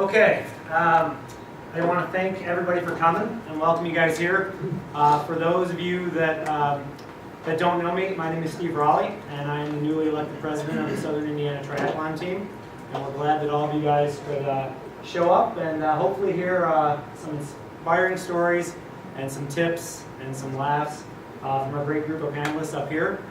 Okay, I want to thank everybody for coming and welcome you guys here. For those of you that don't know me, my name is Steve Raleigh, and I'm the newly elected president of the Southern Indiana Triathlon team. And we're glad that all of you guys could show up and hopefully hear some inspiring stories and some tips and some laughs from our great group of panelists up here.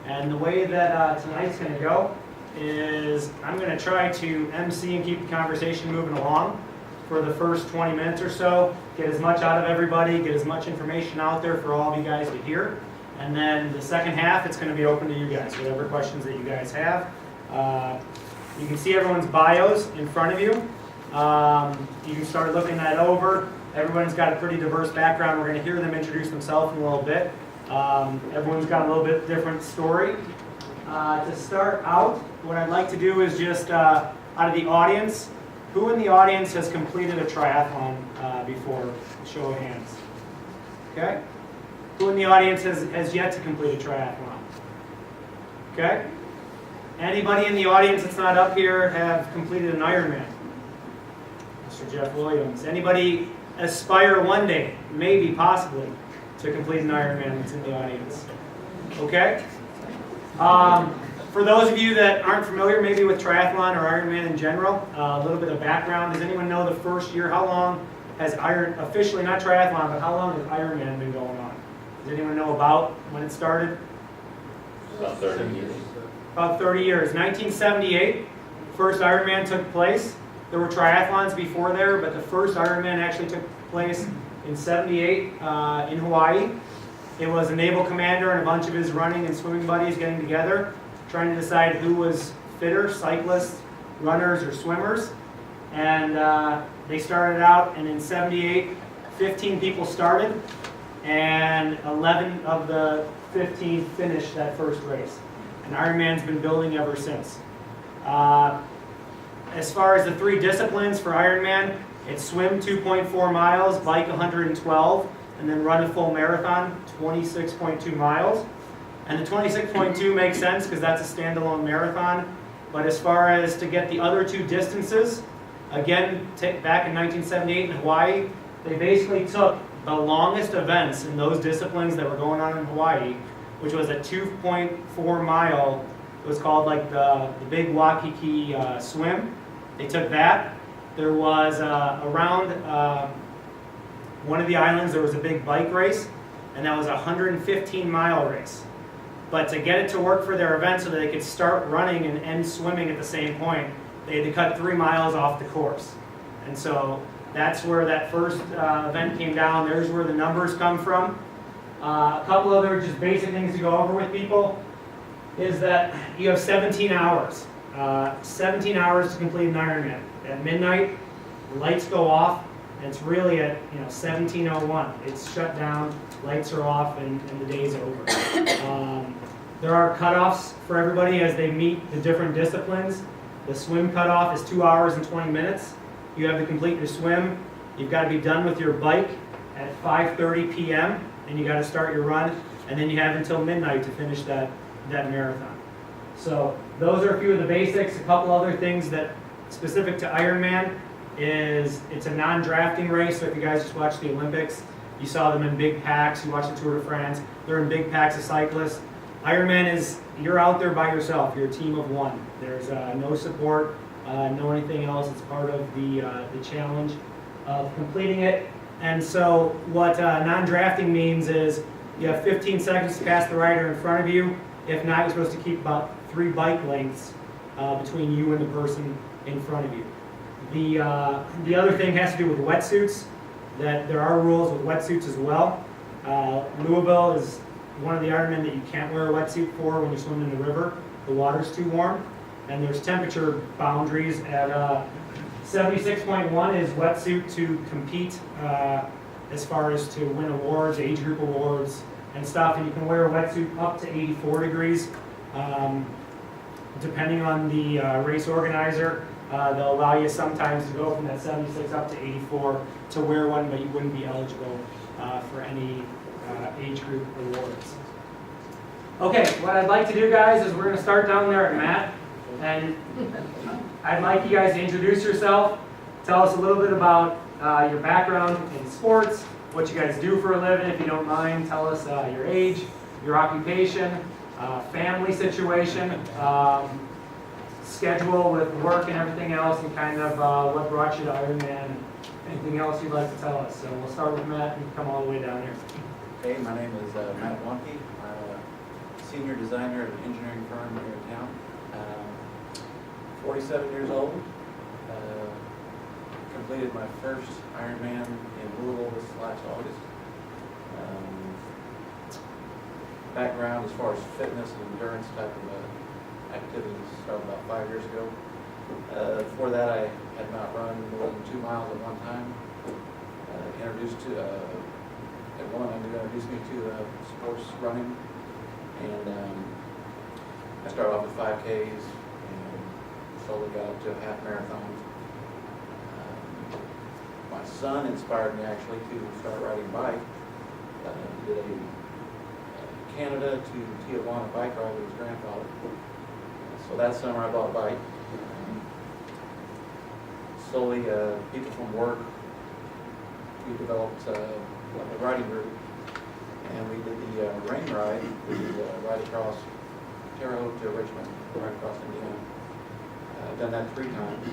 And the way that tonight's going to go is I'm going to try to MC and keep the conversation moving along for the first 20 minutes or so, get as much out of everybody, get as much information out there for all of you guys to hear. And then the second half, it's going to be open to you guys, whatever questions that you guys have. You can see everyone's bios in front of you. You can start looking that over. Everyone's got a pretty diverse background. We're going to hear them introduce themselves in a little bit. Everyone's got a little bit different story. To start out, what I'd like to do is just, out of the audience, who in the audience has completed a triathlon before? Show of hands. Okay? Who in the audience has yet to complete a triathlon? Okay? Anybody in the audience that's not up here have completed an Ironman? Mr. Jeff Williams. Anybody aspire one day, maybe, possibly, to complete an Ironman that's in the audience? Okay? For those of you that aren't familiar maybe with triathlon or Ironman in general, a little bit of background. Does anyone know the first year? How long has officially, not triathlon, but how long has Ironman been going on? Does anyone know about when it started? About 30 years. About 30 years. 1978, first Ironman took place. There were triathlons before there, but the first Ironman actually took place in 78 in Hawaii. It was a naval commander and a bunch of his running and swimming buddies getting together, trying to decide who was fitter, cyclists, runners, or swimmers. And they started out, and in 78, 15 people started, and 11 of the 15 finished that first race. And Ironman's been building ever since. As far as the three disciplines for Ironman, it's swim 2.4 miles, bike 112, and then run a full marathon, 26.2 miles. And the 26.2 makes sense because that's a standalone marathon. But as far as to get the other two distances, again, back in 1978 in Hawaii, they basically took the longest events in those disciplines that were going on in Hawaii, which was a 2.4 mile, it was called like the Big Waikiki swim. They took that. There was around one of the islands, there was a big bike race, and that was a 115-mile race. But to get it to work for their event so that they could start running and end swimming at the same point, they had to cut 3 miles off the course. And so that's where that first event came down. There's where the numbers come from. A couple other just basic things to go over with people is that you have 17 hours. 17 hours to complete an Ironman. At midnight, the lights go off, and it's really at 17:01. It's shut down, lights are off, and the day's over. There are cutoffs for everybody as they meet the different disciplines. The swim cutoff is 2 hours and 20 minutes. You have to complete your swim. You've got to be done with your bike at 5:30 p.m. and you got to start your run, and then you have until midnight to finish that marathon. So those are a few of the basics. A couple other things that specific to Ironman is it's a non-drafting race. So if you guys just watch the Olympics, you saw them in big packs. You watch the Tour de France, they're in big packs of cyclists. Ironman is, you're out there by yourself. You're a team of one. There's no support, no anything else. It's part of the challenge of completing it. And so what non-drafting means is you have 15 seconds to pass the rider in front of you. If not, you're supposed to keep about 3 bike lengths between you and the person in front of you. The other thing has to do with wetsuits, that there are rules with wetsuits as well. Louisville is one of the Ironmen that you can't wear a wetsuit for when you swim in the river. The water's too warm. And there's temperature boundaries at 76.1 is wetsuit to compete as far as to win awards, age group awards and stuff. And you can wear a wetsuit up to 84 degrees. Depending on the race organizer, they'll allow you sometimes to go from that 76 up to 84 to wear one, but you wouldn't be eligible for any age group awards. Okay, what I'd like to do, guys, is we're going to start down there at Matt, and I'd like you guys to introduce yourself, tell us a little bit about your background in sports, what you guys do for a living, if you don't mind. Tell us your age, your occupation, family situation, schedule with work and everything else, and kind of what brought you to Ironman. Anything else you'd like to tell us? So we'll start with Matt and come all the way down here. Hey, my name is Matt Wonke. I'm a senior designer at an engineering firm here in town. 47 years old. Completed my first Ironman in Louisville this last August. Background as far as fitness and endurance type of activities started about 5 years ago. Before that, I had not run more than 2 miles at one time. A woman introduced me to sports running, and I started off with 5Ks and slowly got up to half marathons. My son inspired me actually to start riding a bike. Did a Canada to Tijuana bike ride with his grandfather. So that summer I bought a bike. Slowly, people from work, we developed a riding group, and we did the rain ride. We did ride across Terre Haute to Richmond, right across Indiana. I've done that 3 times.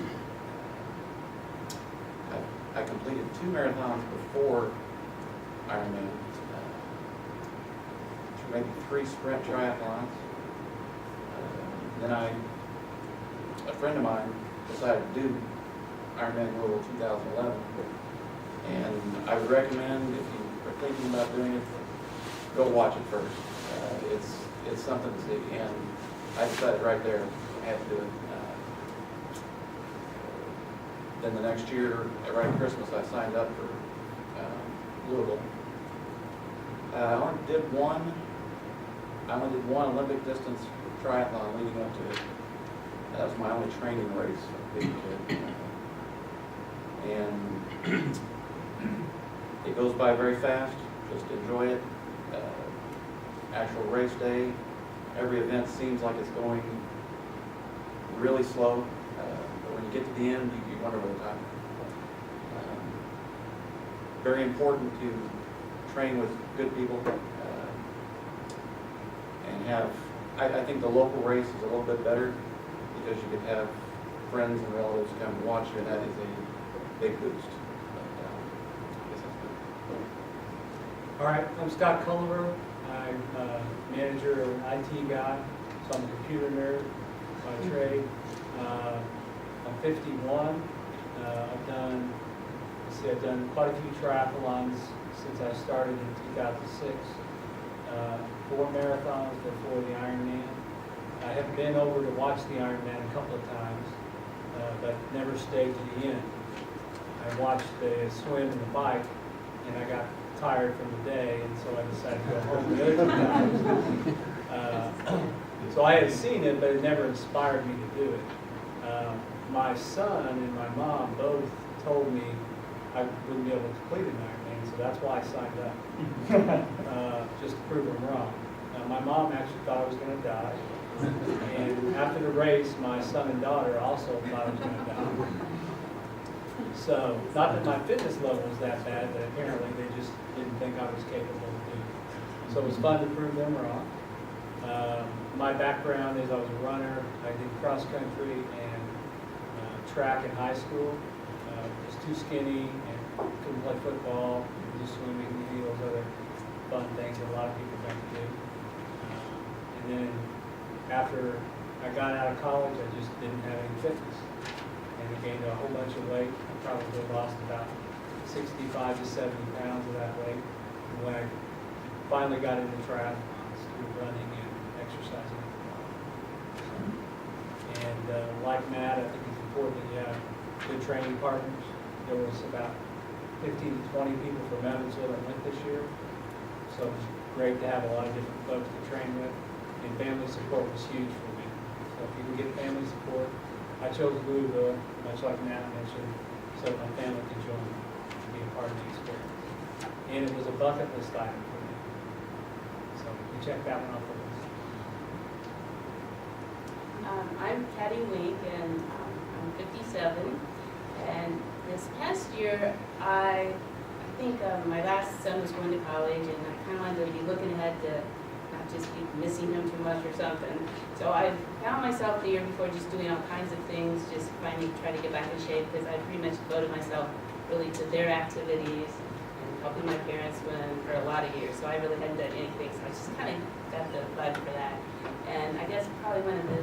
I completed 2 marathons before Ironman, maybe 3 sprint triathlons. Then a friend of mine decided to do Ironman Louisville 2011, and I would recommend, if you are thinking about doing it, go watch it first. It's something to see, and I decided right there I had to do it. Then the next year, right at Christmas, I signed up for Louisville. I only did one Olympic distance triathlon leading up to it. That was my only training race as a big kid. And it goes by very fast. Just enjoy it. Actual race day, every event seems like it's going really slow. But when you get to the end, you wonder where the time is. Very important to train with good people and have. I think the local race is a little bit better because you can have friends and relatives come and watch you, and that is a big boost. But, I guess that's good. All right, I'm Scott Culliver. I'm a manager and IT guy, so I'm a computer nerd by trade. I'm 51. I've done quite a few triathlons since I started in 2006. 4 marathons before the Ironman. I have been over to watch the Ironman a couple of times, but never stayed to the end. I watched the swim and the bike, and I got tired from the day, and so I decided to go home the other 2 times. So I had seen it, but it never inspired me to do it. My son and my mom both told me I wouldn't be able to complete an Ironman, so that's why I signed up, just to prove them wrong. My mom actually thought I was going to die, and after the race, my son and daughter also thought I was going to die. So, not that my fitness level was that bad, but apparently they just didn't think I was capable of doing it. So it was fun to prove them wrong. My background is I was a runner. I did cross country and track in high school. Was too skinny and couldn't play football, do swimming, any of those other fun things that a lot of people don't do. And then after I got out of college, I just didn't have any fitness. And I gained a whole bunch of weight. I probably lost about 65 to 70 pounds of that weight. And when I finally got into triathlons, through running and exercising. And like Matt, I think it's important that you have good training partners. There was about 15 to 20 people from Evansville that went this year. So it was great to have a lot of different folks to train with. And family support was huge for me. So if you can get family support, I chose Louisville, much like Matt mentioned, so my family could join me to be a part of the experience. And it was a bucket list item for me. So we checked that one off the list. I'm Patty Wink, and I'm 57. And this past year, I think my last son was going to college, and I kind of wanted to be looking ahead to not just be missing him too much or something. So I found myself the year before just doing all kinds of things, just finally trying to get back in shape, because I pretty much devoted myself really to their activities and helping my parents swim for a lot of years. So I really hadn't done anything, so I just kind of got the bug for that. And I guess probably one of the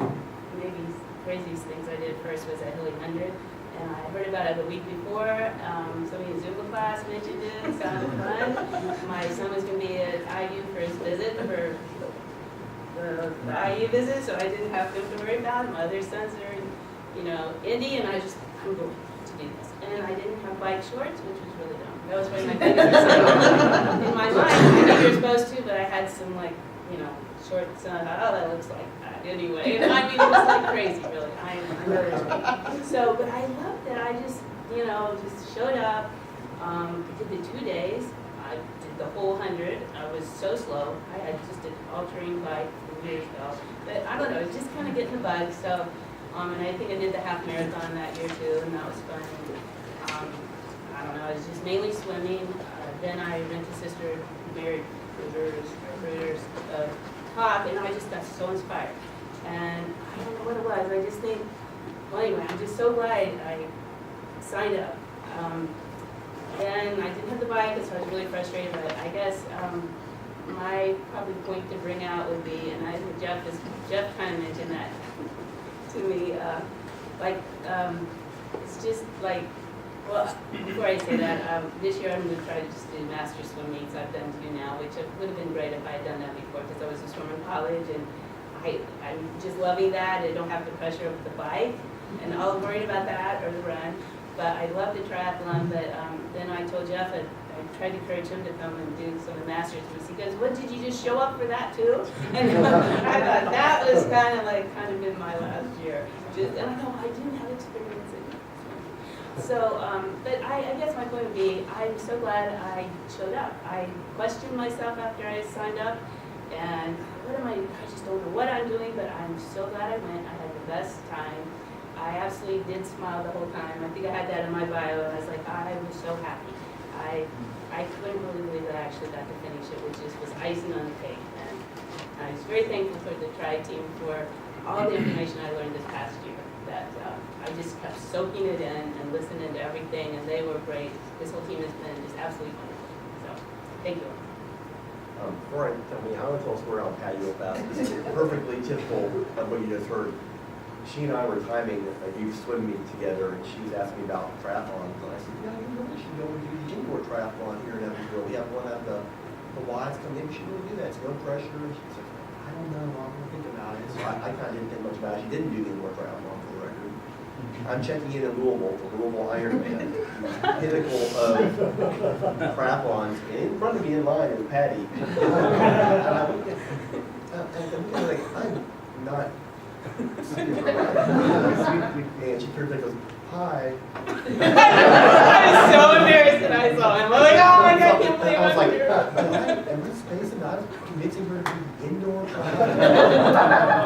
maybe craziest things I did first was at Hilly 100. And I heard about it the week before. Somebody in Zumba class mentioned it. It sounded fun. My son was going to be at IU for his visit, for the IU visit, so I didn't have him to worry about it. My other sons are in, Indy, and I'm going to do this. And I didn't have bike shorts, which was really dumb. That was one of my biggest mistakes. In my mind, I think you're supposed to, but I had some shorts, and I thought, oh, that looks like that anyway. And I mean, it was like crazy, really. I know there's me. So, but I loved that I just, just showed up, did the 2 days. I did the whole 100. I was so slow. I had just an all-terrain bike from years ago. But I don't know, it was just kind of getting the bug. So, and I think I did the half marathon that year too, and that was fun. I don't know, it was just mainly swimming. Then I went to Sister Mary Kruger's talk, and I just got so inspired. And I don't know what it was. I just think, well, anyway, I'm just so glad I signed up. And I didn't have the bike, so I was really frustrated. But I guess my probably point to bring out would be, and I think Jeff kind of mentioned that to me. It's just like. Well, before I say that, this year I'm going to try to just do master swim meets. I've done 2 now, which would have been great if I had done that before, because I was a swimmer in college, and I'm just loving that. I don't have the pressure of the bike, and I was worried about that or the run. But I love the triathlon. But then I told Jeff, I tried to encourage him to come and do some of the masters meets. He goes, "What, did you just show up for that too?" And I thought that was kind of been my last year. And I know I didn't have experience in it. So, but I guess my point would be, I'm so glad I showed up. I questioned myself after I signed up, and I just don't know what I'm doing, but I'm so glad I went. I had the best time. I absolutely did smile the whole time. I think I had that in my bio, and I was like, I was so happy. I couldn't really believe that I actually got to finish it, which was icing on the cake. And I was very thankful for the Tri team for all the information I learned this past year. That I just kept soaking it in and listening to everything, and they were great. This whole team has been just absolutely wonderful. So, thank you. Before I tell me, I want to tell a story on patio fast. This is perfectly typical of what you just heard. She and I were timing a youth swim meet together, and she was asking me about triathlons. And I said, yeah, you really should go and do the indoor triathlon here in Evansville. We have one at the Y's come in. You should really do that. It's no pressure. And she said, I don't know. I'm going to think about it. So I kind of didn't think much about it. She didn't do the indoor triathlon, for the record. I'm checking in Louisville for Louisville Ironman, pinnacle of triathlons. And in front of me in line is Patty. And I'm like, I'm not. And she turns and goes, hi. I was so embarrassed that I saw him. I'm like, oh my God, I can't believe I was I'm like, here. am I spacing out convincing her to do indoor triathlon?